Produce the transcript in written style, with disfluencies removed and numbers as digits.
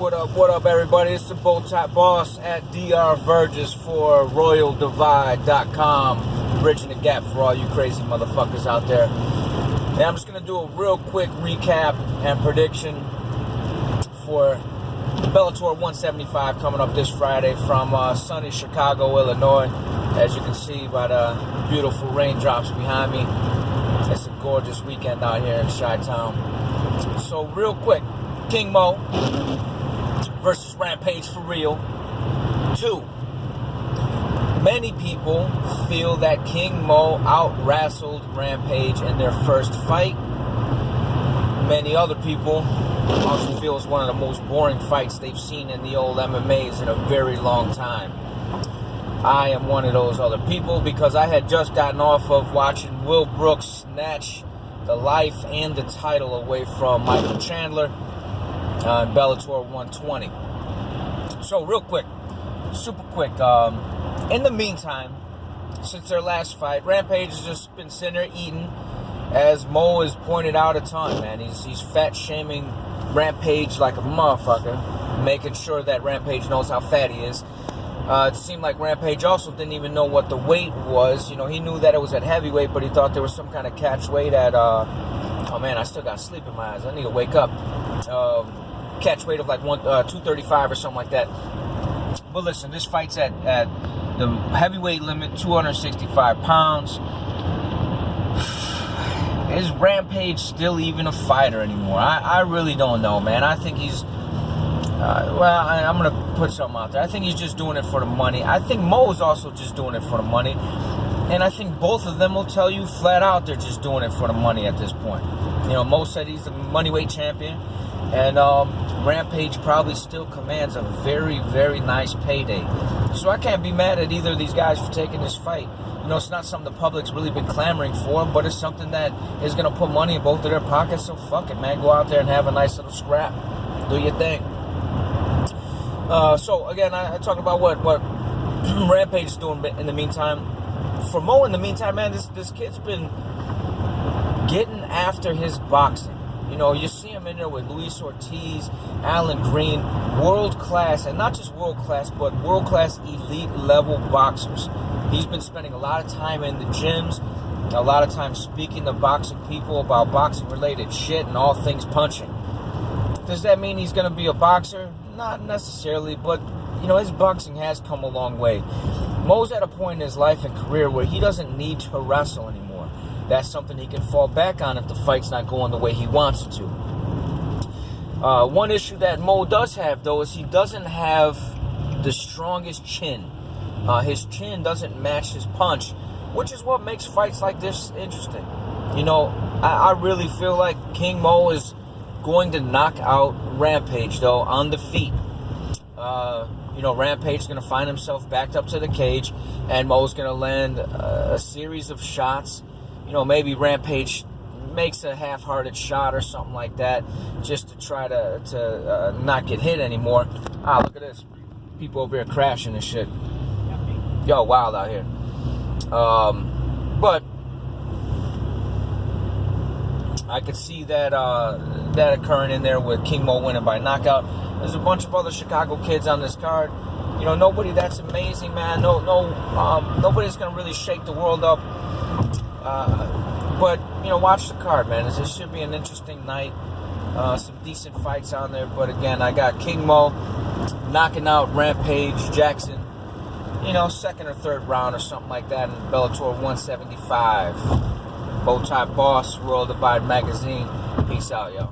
What up, everybody? It's the Bowtie boss at DR Verges for RoyalDivide.com. Bridging the gap for all you crazy motherfuckers out there. And I'm just going to do a real quick recap and prediction for Bellator 175 coming up this Friday from sunny Chicago, Illinois. As you can see by the beautiful raindrops behind me, it's a gorgeous weekend out here in Chi-Town. So real quick, King Mo versus Rampage for real. 2. Many people feel that King Mo out-wrestled Rampage in their first fight. Many other people also feel it's one of the most boring fights they've seen in the old MMAs in a very long time. I am one of those other people because I had just gotten off of watching Will Brooks snatch the life and the title away from Michael Chandler in Bellator 120. So real quick, super quick, in the meantime, since their last fight, Rampage has just been sitting there eating, as Mo has pointed out a ton, man. He's fat shaming Rampage like a motherfucker, making sure that Rampage knows how fat he is. It seemed like Rampage also didn't even know what the weight was. You know, he knew that it was at heavyweight, but he thought there was some kind of catch weight at, oh man, I still got sleep in my eyes. I need to wake up. Catch weight of like 235 or something like that. But listen, this fight's at the heavyweight limit, 265 pounds. Is Rampage still even a fighter anymore? I really don't know, man. I think he's... I'm going to put something out there. I think he's just doing it for the money. I think Mo's also just doing it for the money. And I think both of them will tell you flat out they're just doing it for the money at this point. You know, Mo said he's the money-weight champion. And Rampage probably still commands a very, very nice payday. So I can't be mad at either of these guys for taking this fight. You know, it's not something the public's really been clamoring for, but it's something that is going to put money in both of their pockets. So fuck it, man. Go out there and have a nice little scrap. Do your thing. So, again, I talked about what Rampage is doing in the meantime. For Mo, in the meantime, man, this kid's been getting after his boxing. You know, you see him in there with Luis Ortiz, Alan Green, world-class, and not just world-class, but world-class elite-level boxers. He's been spending a lot of time in the gyms, a lot of time speaking to boxing people about boxing-related shit and all things punching. Does that mean he's going to be a boxer? Not necessarily, but, you know, his boxing has come a long way. Mo's at a point in his life and career where he doesn't need to wrestle anymore. That's something he can fall back on if the fight's not going the way he wants it to. One issue that Mo does have, though, is he doesn't have the strongest chin. His chin doesn't match his punch, which is what makes fights like this interesting. You know, I really feel like King Mo is going to knock out Rampage, though, on the feet. You know, Rampage is going to find himself backed up to the cage, and Mo's going to land a series of shots. You know, maybe Rampage makes a half-hearted shot or something like that, just to try to not get hit anymore. Ah, look at this. People over here crashing and shit. Yo, wild out here. But I could see that occurring in there with King Mo winning by knockout. There's a bunch of other Chicago kids on this card. You know, nobody that's amazing, man. Nobody's gonna really shake the world up. But you know, watch the card, man. This should be an interesting night. Some decent fights on there. But again, I got King Mo knocking out Rampage Jackson. You know, second or third round or something like that in Bellator 175. Bowtie boss, Royal Divide magazine. Peace out, yo.